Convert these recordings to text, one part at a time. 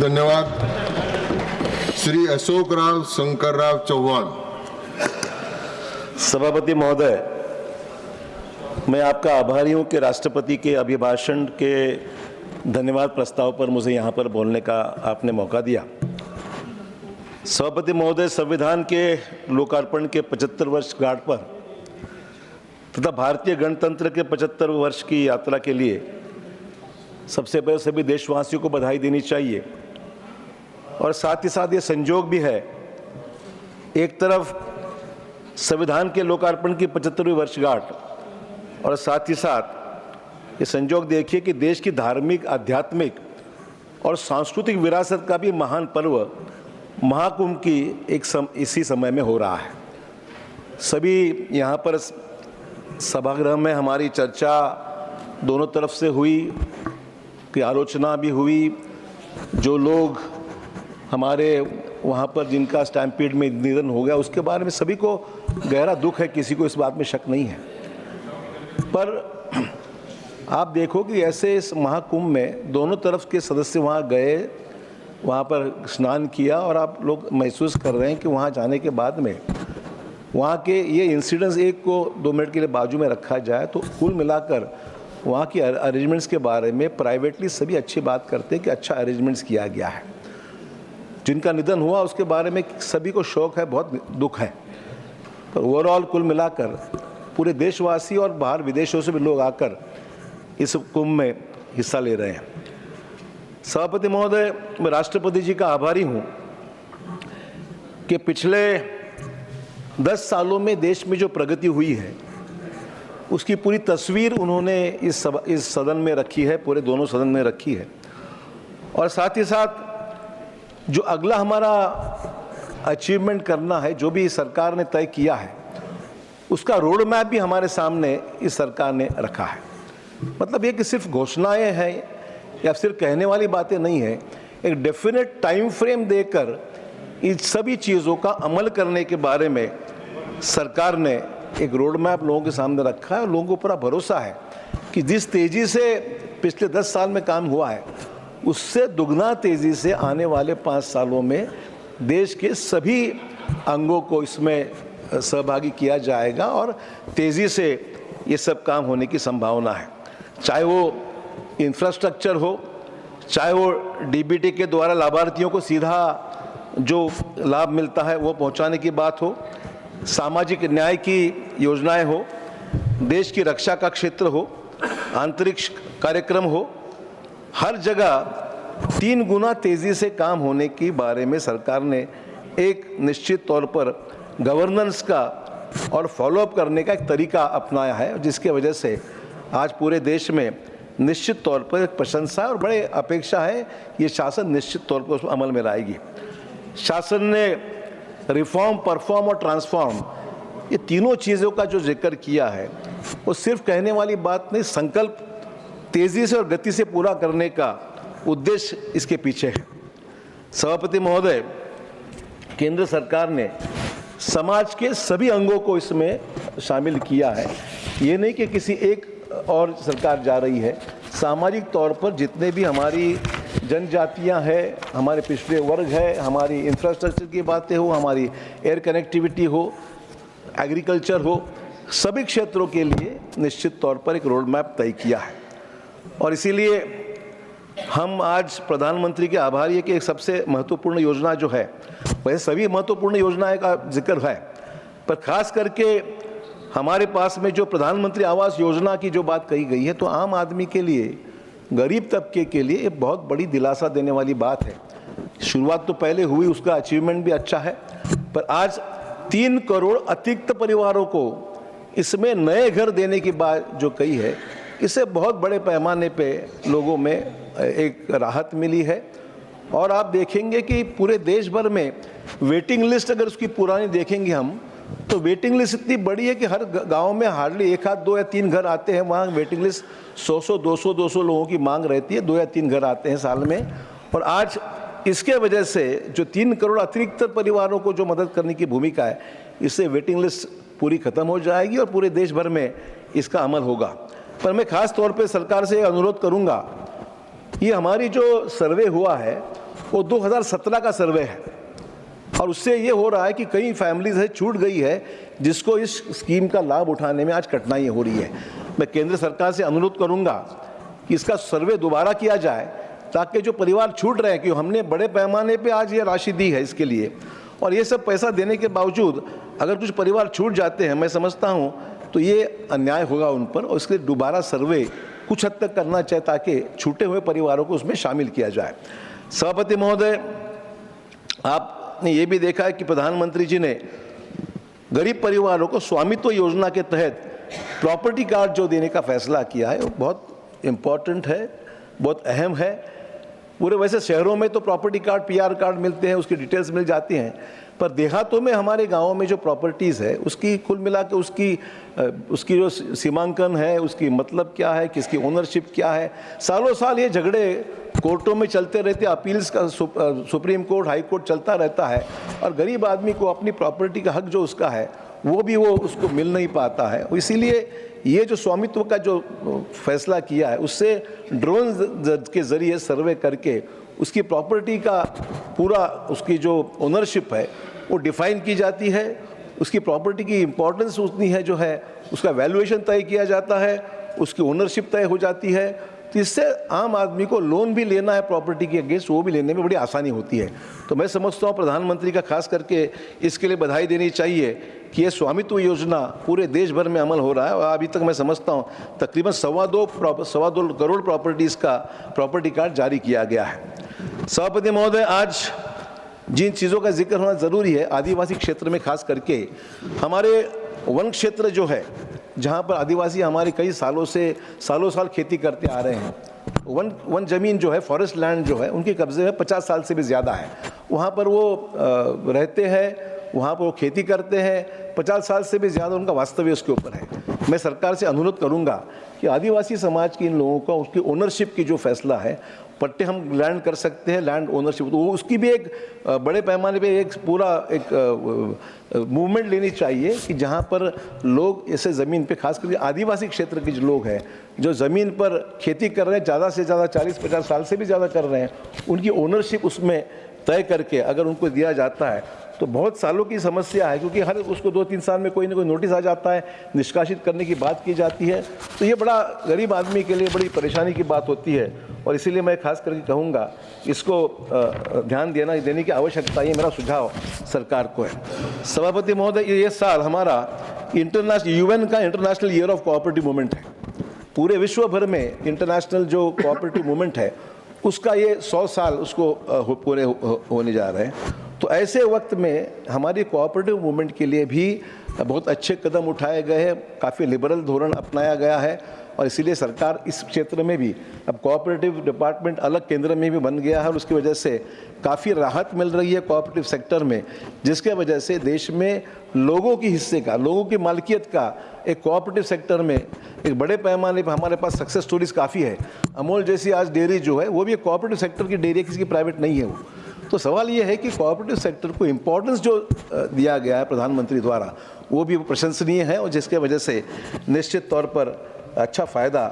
धन्यवाद। श्री अशोकराव शंकरराव चौहान। सभापति महोदय, मैं आपका आभारी हूं कि राष्ट्रपति के अभिभाषण के धन्यवाद प्रस्ताव पर मुझे यहां पर बोलने का आपने मौका दिया। सभापति महोदय, संविधान के लोकार्पण के 75 वर्षगांठ पर तथा भारतीय गणतंत्र के 75 वर्ष की यात्रा के लिए सबसे पहले सभी देशवासियों को बधाई देनी चाहिए। और साथ ही साथ ये संयोग भी है, एक तरफ संविधान के लोकार्पण की 75वीं वर्षगांठ और साथ ही साथ ये संयोग देखिए कि देश की धार्मिक, आध्यात्मिक और सांस्कृतिक विरासत का भी महान पर्व महाकुंभ की इसी समय में हो रहा है। सभी यहाँ पर सभागृह में हमारी चर्चा दोनों तरफ से हुई, की आलोचना भी हुई। जो लोग हमारे वहाँ पर जिनका स्टैम्पीड में निधन हो गया उसके बारे में सभी को गहरा दुख है, किसी को इस बात में शक नहीं है। पर आप देखो कि ऐसे इस महाकुंभ में दोनों तरफ के सदस्य वहाँ गए, वहाँ पर स्नान किया और आप लोग महसूस कर रहे हैं कि वहाँ जाने के बाद में वहाँ के ये इंसिडेंट्स एक को 2 मिनट के लिए बाजू में रखा जाए तो कुल मिलाकर वहाँ की अरेंजमेंट्स के बारे में प्राइवेटली सभी अच्छी बात करते हैं कि अच्छा अरेंजमेंट्स किया गया है। जिनका निधन हुआ उसके बारे में सभी को शोक है, बहुत दुख है। पर ओवरऑल कुल मिलाकर पूरे देशवासी और बाहर विदेशों से भी लोग आकर इस कुंभ में हिस्सा ले रहे हैं। सभापति महोदय, मैं राष्ट्रपति जी का आभारी हूँ कि पिछले 10 सालों में देश में जो प्रगति हुई है उसकी पूरी तस्वीर उन्होंने इस सदन में रखी है, पूरे दोनों सदन में रखी है। और साथ ही साथ जो अगला हमारा अचीवमेंट करना है, जो भी सरकार ने तय किया है, उसका रोड मैप भी हमारे सामने इस सरकार ने रखा है। मतलब ये कि सिर्फ घोषणाएं हैं या सिर्फ कहने वाली बातें नहीं है, एक डेफिनेट टाइम फ्रेम देकर इन सभी चीज़ों का अमल करने के बारे में सरकार ने एक रोड मैप लोगों के सामने रखा है। और लोगों को पूरा भरोसा है कि जिस तेज़ी से पिछले 10 साल में काम हुआ है उससे दुगना तेज़ी से आने वाले 5 सालों में देश के सभी अंगों को इसमें सहभागी किया जाएगा और तेज़ी से ये सब काम होने की संभावना है। चाहे वो इंफ्रास्ट्रक्चर हो, चाहे वो डीबीटी के द्वारा लाभार्थियों को सीधा जो लाभ मिलता है वो पहुंचाने की बात हो, सामाजिक न्याय की योजनाएं हो, देश की रक्षा का क्षेत्र हो, अंतरिक्ष कार्यक्रम हो, हर जगह 3 गुना तेज़ी से काम होने के बारे में सरकार ने एक निश्चित तौर पर गवर्नेंस का और फॉलोअप करने का एक तरीका अपनाया है, जिसके वजह से आज पूरे देश में निश्चित तौर पर एक प्रशंसा और बड़े अपेक्षा है ये शासन निश्चित तौर पर उसमें अमल में लाएगी। शासन ने रिफॉर्म, परफॉर्म और ट्रांसफॉर्म, ये तीनों चीज़ों का जो जिक्र किया है वो सिर्फ कहने वाली बात नहीं, संकल्प तेज़ी से और गति से पूरा करने का उद्देश्य इसके पीछे है। सभापति महोदय, केंद्र सरकार ने समाज के सभी अंगों को इसमें शामिल किया है। ये नहीं कि किसी एक और सरकार जा रही है, सामाजिक तौर पर जितने भी हमारी जनजातियां हैं, हमारे पिछड़े वर्ग है, हमारी इंफ्रास्ट्रक्चर की बातें हो, हमारी एयर कनेक्टिविटी हो, एग्रीकल्चर हो, सभी क्षेत्रों के लिए निश्चित तौर पर एक रोड मैप तय किया है। और इसीलिए हम आज प्रधानमंत्री के आभारी है कि एक सबसे महत्वपूर्ण योजना जो है, वैसे सभी महत्वपूर्ण योजनाएं का जिक्र है, पर खास करके हमारे पास में जो प्रधानमंत्री आवास योजना की जो बात कही गई है, तो आम आदमी के लिए, गरीब तबके के लिए एक बहुत बड़ी दिलासा देने वाली बात है। शुरुआत तो पहले हुई, उसका अचीवमेंट भी अच्छा है, पर आज 3 करोड़ अतिरिक्त परिवारों को इसमें नए घर देने की बात जो कही है, इससे बहुत बड़े पैमाने पे लोगों में एक राहत मिली है। और आप देखेंगे कि पूरे देश भर में वेटिंग लिस्ट, अगर उसकी पुरानी देखेंगे हम, तो वेटिंग लिस्ट इतनी बड़ी है कि हर गांव में हार्डली 1 आध 2 या 3 घर आते हैं। वहाँ वेटिंग लिस्ट 100 200 लोगों की मांग रहती है, 2 या 3 घर आते हैं साल में। और आज इसके वजह से जो 3 करोड़ अतिरिक्त परिवारों को जो मदद करने की भूमिका है, इससे वेटिंग लिस्ट पूरी खत्म हो जाएगी और पूरे देश भर में इसका अमल होगा। पर मैं खास तौर पे सरकार से अनुरोध करूंगा ये हमारी जो सर्वे हुआ है वो 2017 का सर्वे है और उससे ये हो रहा है कि कई फैमिलीज है छूट गई है जिसको इस स्कीम का लाभ उठाने में आज कठिनाई हो रही है। मैं केंद्र सरकार से अनुरोध करूंगा कि इसका सर्वे दोबारा किया जाए ताकि जो परिवार छूट रहे हैं, कि हमने बड़े पैमाने पे आज ये राशि दी है इसके लिए, और ये सब पैसा देने के बावजूद अगर कुछ परिवार छूट जाते हैं, मैं समझता हूँ तो ये अन्याय होगा उन पर, और इसके लिए दोबारा सर्वे कुछ हद तक करना चाहिए ताकि छूटे हुए परिवारों को उसमें शामिल किया जाए। सभापति महोदय, आपने ये भी देखा है कि प्रधानमंत्री जी ने गरीब परिवारों को स्वामित्व योजना के तहत प्रॉपर्टी कार्ड जो देने का फैसला किया है वो बहुत इम्पॉर्टेंट है, बहुत अहम है। पूरे वैसे शहरों में तो प्रॉपर्टी कार्ड, पीआर कार्ड मिलते हैं, उसकी डिटेल्स मिल जाती हैं, पर देहातों में हमारे गांवों में जो प्रॉपर्टीज़ है उसकी कुल मिला के उसकी जो सीमांकन है, उसकी मतलब क्या है, किसकी ओनरशिप क्या है, सालों साल ये झगड़े कोर्टों में चलते रहते, अपील्स का सुप्रीम कोर्ट, हाई कोर्ट चलता रहता है, और गरीब आदमी को अपनी प्रॉपर्टी का हक जो उसका है वो उसको मिल नहीं पाता है। इसीलिए ये जो स्वामित्व का जो फैसला किया है उससे ड्रोन के ज़रिए सर्वे करके उसकी प्रॉपर्टी का पूरा उसकी जो ओनरशिप है वो डिफाइन की जाती है, उसकी प्रॉपर्टी की इम्पोर्टेंस उतनी है जो है, उसका वैल्यूएशन तय किया जाता है, उसकी ओनरशिप तय हो जाती है, तो इससे आम आदमी को लोन भी लेना है प्रॉपर्टी के अगेंस्ट, वो भी लेने में बड़ी आसानी होती है। तो मैं समझता हूँ प्रधानमंत्री का खास करके इसके लिए बधाई देनी चाहिए कि ये स्वामित्व योजना पूरे देश भर में अमल हो रहा है, और अभी तक मैं समझता हूँ तकरीबन 2.25 करोड़ प्रॉपर्टीज़ का प्रॉपर्टी कार्ड जारी किया गया है। सभापति महोदय, आज जिन चीज़ों का जिक्र होना ज़रूरी है, आदिवासी क्षेत्र में खास करके हमारे वन क्षेत्र जो है, जहाँ पर आदिवासी हमारे कई सालों साल खेती करते आ रहे हैं, वन जमीन जो है, फॉरेस्ट लैंड जो है, उनके कब्जे में 50 साल से भी ज़्यादा है। वहाँ पर वो रहते हैं, वहाँ पर वो खेती करते हैं, 50 साल से भी ज़्यादा उनका वास्तव्य उसके ऊपर है। मैं सरकार से अनुरोध करूँगा कि आदिवासी समाज के इन लोगों का उसकी ओनरशिप की जो फैसला है, पट्टे हम लैंड कर सकते हैं, लैंड ओनरशिप, तो वो उसकी भी एक बड़े पैमाने पे एक पूरा एक मूवमेंट लेनी चाहिए कि जहाँ पर लोग ऐसे ज़मीन पे, खास करके आदिवासी क्षेत्र के जो लोग हैं जो ज़मीन पर खेती कर रहे हैं, ज़्यादा से ज़्यादा 40-50 साल से भी ज़्यादा कर रहे हैं, उनकी ओनरशिप उसमें तय करके अगर उनको दिया जाता है तो बहुत सालों की समस्या है, क्योंकि हर उसको 2-3 साल में कोई ना कोई नोटिस आ जाता है, निष्कासित करने की बात की जाती है, तो ये बड़ा गरीब आदमी के लिए बड़ी परेशानी की बात होती है, और इसीलिए मैं खास करके कहूँगा इसको ध्यान देने की आवश्यकता, ये मेरा सुझाव सरकार को है। सभापति महोदय, ये साल हमारा यूएन का international year of cooperative movement है। पूरे विश्व भर में इंटरनेशनल जो कोऑपरेटिव मूवमेंट है उसका ये 100 साल उसको पूरे होने जा रहे हैं। तो ऐसे वक्त में हमारी कोऑपरेटिव मूवमेंट के लिए भी बहुत अच्छे कदम उठाए गए हैं, काफ़ी लिबरल धोरण अपनाया गया है, और इसीलिए सरकार इस क्षेत्र में भी अब कोऑपरेटिव डिपार्टमेंट अलग केंद्र में भी बन गया है, और उसकी वजह से काफ़ी राहत मिल रही है कोऑपरेटिव सेक्टर में, जिसके वजह से देश में लोगों की हिस्से का, लोगों की मालिकियत का एक कोऑपरेटिव सेक्टर में एक बड़े पैमाने पर हमारे पास सक्सेस स्टोरीज काफ़ी है। अमूल जैसी आज डेयरी जो है वो भी एक कोऑपरेटिव सेक्टर की डेयरी है, किसी की प्राइवेट नहीं है वो। तो सवाल ये है कि कोऑपरेटिव सेक्टर को इम्पोर्टेंस जो दिया गया है प्रधानमंत्री द्वारा वो भी प्रशंसनीय है, और जिसके वजह से निश्चित तौर पर अच्छा फ़ायदा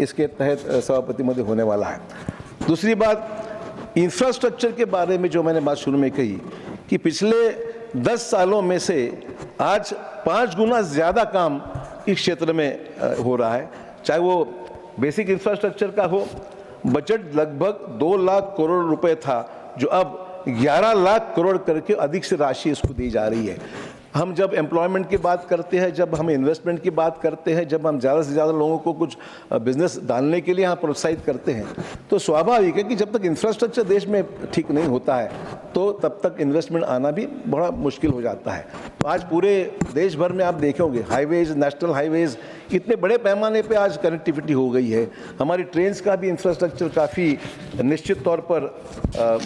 इसके तहत सभापति महोदय होने वाला है। दूसरी बात, इंफ्रास्ट्रक्चर के बारे में जो मैंने बात शुरू में कही कि पिछले 10 सालों में से आज 5 गुना ज़्यादा काम इस क्षेत्र में हो रहा है, चाहे वो बेसिक इंफ्रास्ट्रक्चर का हो। बजट लगभग 2 लाख करोड़ रुपए था, जो अब 11 लाख करोड़ करके अधिक से राशि इसको दी जा रही है। हम जब एम्प्लॉयमेंट की बात करते हैं, जब हम इन्वेस्टमेंट की बात करते हैं, जब हम ज़्यादा से ज़्यादा लोगों को कुछ बिजनेस डालने के लिए यहाँ प्रोत्साहित करते हैं, तो स्वाभाविक है कि जब तक इंफ्रास्ट्रक्चर देश में ठीक नहीं होता है तो तब तक इन्वेस्टमेंट आना भी बड़ा मुश्किल हो जाता है। तो आज पूरे देश भर में आप देखोगे हाईवेज, नेशनल हाईवेज, इतने बड़े पैमाने पे आज कनेक्टिविटी हो गई है। हमारी ट्रेन्स का भी इंफ्रास्ट्रक्चर काफ़ी निश्चित तौर पर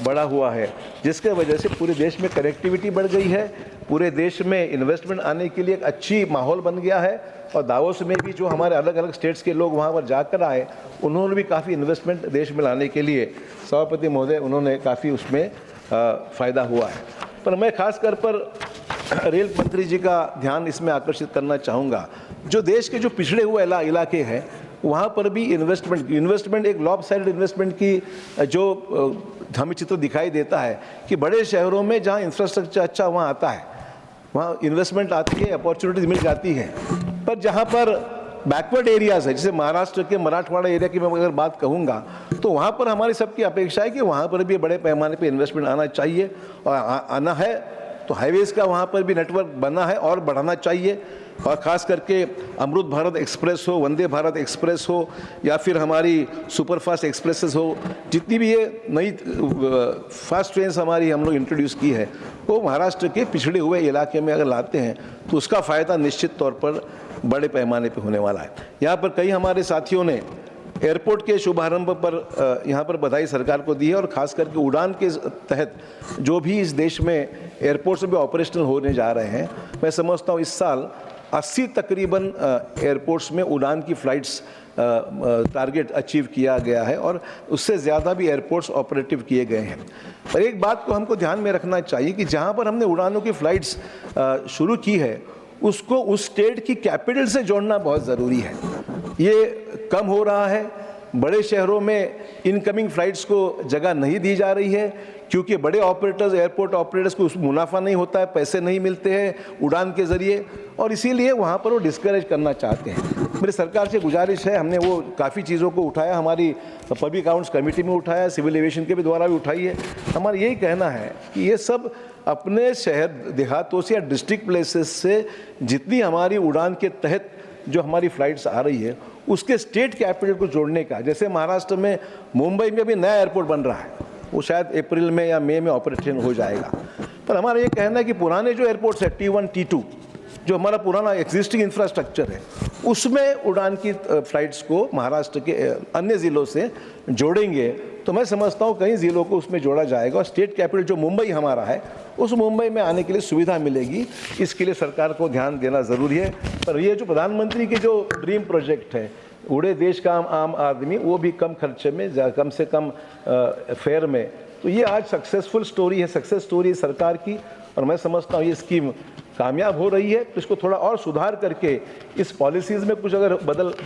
बढ़ा हुआ है, जिसके वजह से पूरे देश में कनेक्टिविटी बढ़ गई है, पूरे देश में इन्वेस्टमेंट आने के लिए एक अच्छी माहौल बन गया है। और दावोस में भी जो हमारे अलग अलग स्टेट्स के लोग वहाँ पर जाकर आए, उन्होंने भी काफ़ी इन्वेस्टमेंट देश में लाने के लिए सभापति महोदय उन्होंने काफ़ी उसमें फ़ायदा हुआ है। पर मैं खासकर पर रेल मंत्री जी का ध्यान इसमें आकर्षित करना चाहूँगा। जो देश के जो पिछड़े हुए इलाके हैं वहाँ पर भी इन्वेस्टमेंट एक लॉब साइड इन्वेस्टमेंट की जो हमें चित्र दिखाई देता है कि बड़े शहरों में जहाँ इंफ्रास्ट्रक्चर अच्छा वहाँ आता है, वहाँ इन्वेस्टमेंट आती है, अपॉर्चुनिटीज मिल जाती है। पर जहाँ पर बैकवर्ड एरियाज़ है, जैसे महाराष्ट्र के मराठवाड़ा एरिया की मैं अगर बात कहूँगा, तो वहाँ पर हमारी सबकी अपेक्षा है कि वहाँ पर भी बड़े पैमाने पे इन्वेस्टमेंट आना चाहिए, और आना है तो हाईवेज़ का वहाँ पर भी नेटवर्क बना है और बढ़ाना चाहिए। और ख़ास करके अमृत भारत एक्सप्रेस हो, वंदे भारत एक्सप्रेस हो, या फिर हमारी सुपरफास्ट एक्सप्रेसेस हो, जितनी भी ये नई फास्ट ट्रेन्स हमारी हम लोग इंट्रोड्यूस की है, वो महाराष्ट्र के पिछड़े हुए इलाके में अगर लाते हैं तो उसका फ़ायदा निश्चित तौर पर बड़े पैमाने पे होने वाला है। यहाँ पर कई हमारे साथियों ने एयरपोर्ट के शुभारंभ पर यहाँ पर बधाई सरकार को दी है, और ख़ास करके उड़ान के तहत जो भी इस देश में एयरपोर्ट्स भी ऑपरेशनल होने जा रहे हैं, मैं समझता हूँ इस साल 80 तकरीबन एयरपोर्ट्स में उड़ान की फ़्लाइट्स टारगेट अचीव किया गया है, और उससे ज़्यादा भी एयरपोर्ट्स ऑपरेटिव किए गए हैं। पर एक बात को हमको ध्यान में रखना चाहिए कि जहाँ पर हमने उड़ानों की फ़्लाइट्स शुरू की है, उसको उस स्टेट की कैपिटल से जोड़ना बहुत ज़रूरी है। ये कम हो रहा है, बड़े शहरों में इनकमिंग फ़्लाइट्स को जगह नहीं दी जा रही है, क्योंकि बड़े ऑपरेटर्स, एयरपोर्ट ऑपरेटर्स को उस मुनाफा नहीं होता है, पैसे नहीं मिलते हैं उड़ान के ज़रिए, और इसीलिए वहाँ पर वो डिस्करेज करना चाहते हैं। मेरी सरकार से गुजारिश है, हमने वो काफ़ी चीज़ों को उठाया, हमारी पब्लिक अकाउंट्स कमेटी में उठाया, सिविल एविएशन के भी द्वारा भी उठाई है। हमारा यही कहना है कि ये सब अपने शहर देहातों से या डिस्ट्रिक्ट प्लेसेस से जितनी हमारी उड़ान के तहत जो हमारी फ़्लाइट्स आ रही है, उसके स्टेट कैपिटल को जोड़ने का, जैसे महाराष्ट्र में मुंबई में भी नया एयरपोर्ट बन रहा है, वो शायद अप्रैल में या मई में ऑपरेशन हो जाएगा। पर हमारा ये कहना है कि पुराने जो एयरपोर्ट्स है T1, T2, जो हमारा पुराना एग्जिस्टिंग इंफ्रास्ट्रक्चर है, उसमें उड़ान की फ़्लाइट्स को महाराष्ट्र के अन्य ज़िलों से जोड़ेंगे तो मैं समझता हूँ कई ज़िलों को उसमें जोड़ा जाएगा, और स्टेट कैपिटल जो मुंबई हमारा है, उस मुंबई में आने के लिए सुविधा मिलेगी। इसके लिए सरकार को ध्यान देना ज़रूरी है। पर ये जो प्रधानमंत्री की जो ड्रीम प्रोजेक्ट है, उड़े देश का आम आदमी, वो भी कम खर्चे में, कम से कम फेयर में, तो ये आज सक्सेसफुल स्टोरी है, सक्सेस स्टोरी सरकार की। और मैं समझता हूँ ये स्कीम कामयाब हो रही है, तो इसको थोड़ा और सुधार करके इस पॉलिसीज़ में कुछ अगर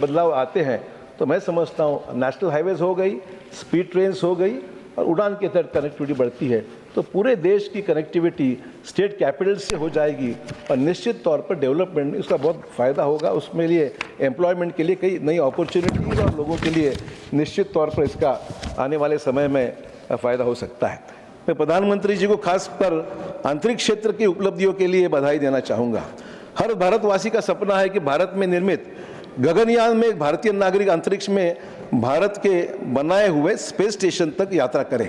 बदलाव आते हैं, तो मैं समझता हूँ नेशनल हाईवेज़ हो गई, स्पीड ट्रेन्स हो गई, और उड़ान के तहत कनेक्टिविटी बढ़ती है, तो पूरे देश की कनेक्टिविटी स्टेट कैपिटल से हो जाएगी, और निश्चित तौर पर डेवलपमेंट में उसका बहुत फ़ायदा होगा। उसमें लिए एम्प्लॉयमेंट के लिए कई नई अपॉर्चुनिटीज़, और लोगों के लिए निश्चित तौर पर इसका आने वाले समय में फ़ायदा हो सकता है। मैं प्रधानमंत्री जी को खास कर अंतरिक्ष क्षेत्र की उपलब्धियों के लिए बधाई देना चाहूँगा। हर भारतवासी का सपना है कि भारत में निर्मित गगनयान में एक भारतीय नागरिक अंतरिक्ष में भारत के बनाए हुए स्पेस स्टेशन तक यात्रा करें।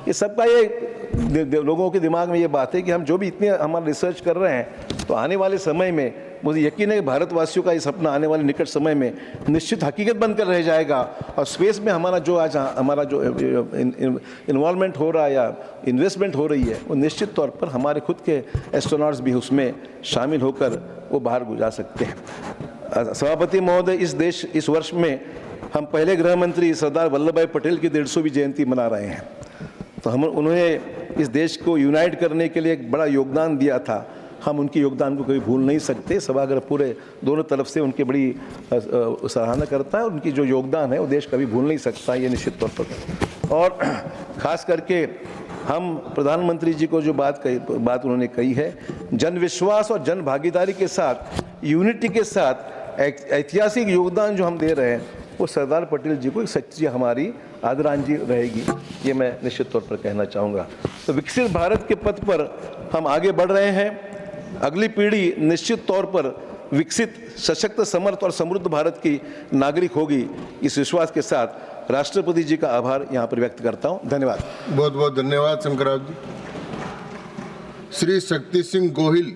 ये सबका ये लोगों के दिमाग में ये बात है कि हम जो भी इतने हमारा रिसर्च कर रहे हैं, तो आने वाले समय में मुझे यकीन है कि भारतवासियों का ये सपना आने वाले निकट समय में निश्चित हकीकत बनकर रह जाएगा। और स्पेस में हमारा जो आज हमारा जो इन्वॉल्वमेंट हो रहा है या इन्वेस्टमेंट हो रही है, वो निश्चित तौर पर हमारे खुद के एस्ट्रोनॉट्स भी उसमें शामिल होकर वो बाहर गुजार सकते हैं। सभापति महोदय, इस वर्ष में हम पहले गृह मंत्री सरदार वल्लभ भाई पटेल की 150वीं जयंती मना रहे हैं। तो उन्होंने इस देश को यूनाइट करने के लिए एक बड़ा योगदान दिया था, हम उनके योगदान को कभी भूल नहीं सकते। सभागृह पूरे दोनों तरफ से उनकी बड़ी सराहना करता है, उनकी जो योगदान है वो देश कभी भूल नहीं सकता, ये निश्चित तौर पर। और ख़ास करके हम प्रधानमंत्री जी को जो बात उन्होंने कही है, जन विश्वास और जन भागीदारी के साथ, यूनिटी के साथ ऐतिहासिक योगदान जो हम दे रहे हैं, वो सरदार पटेल जी को एक सच्ची हमारी आदरांजलि रहेगी, ये मैं निश्चित तौर पर कहना चाहूँगा। तो विकसित भारत के पथ पर हम आगे बढ़ रहे हैं। अगली पीढ़ी निश्चित तौर पर विकसित, सशक्त, समर्थ और समृद्ध भारत की नागरिक होगी। इस विश्वास के साथ राष्ट्रपति जी का आभार यहाँ पर व्यक्त करता हूँ। धन्यवाद। बहुत बहुत धन्यवाद शंकरराव जी। श्री शक्ति सिंह गोहिल।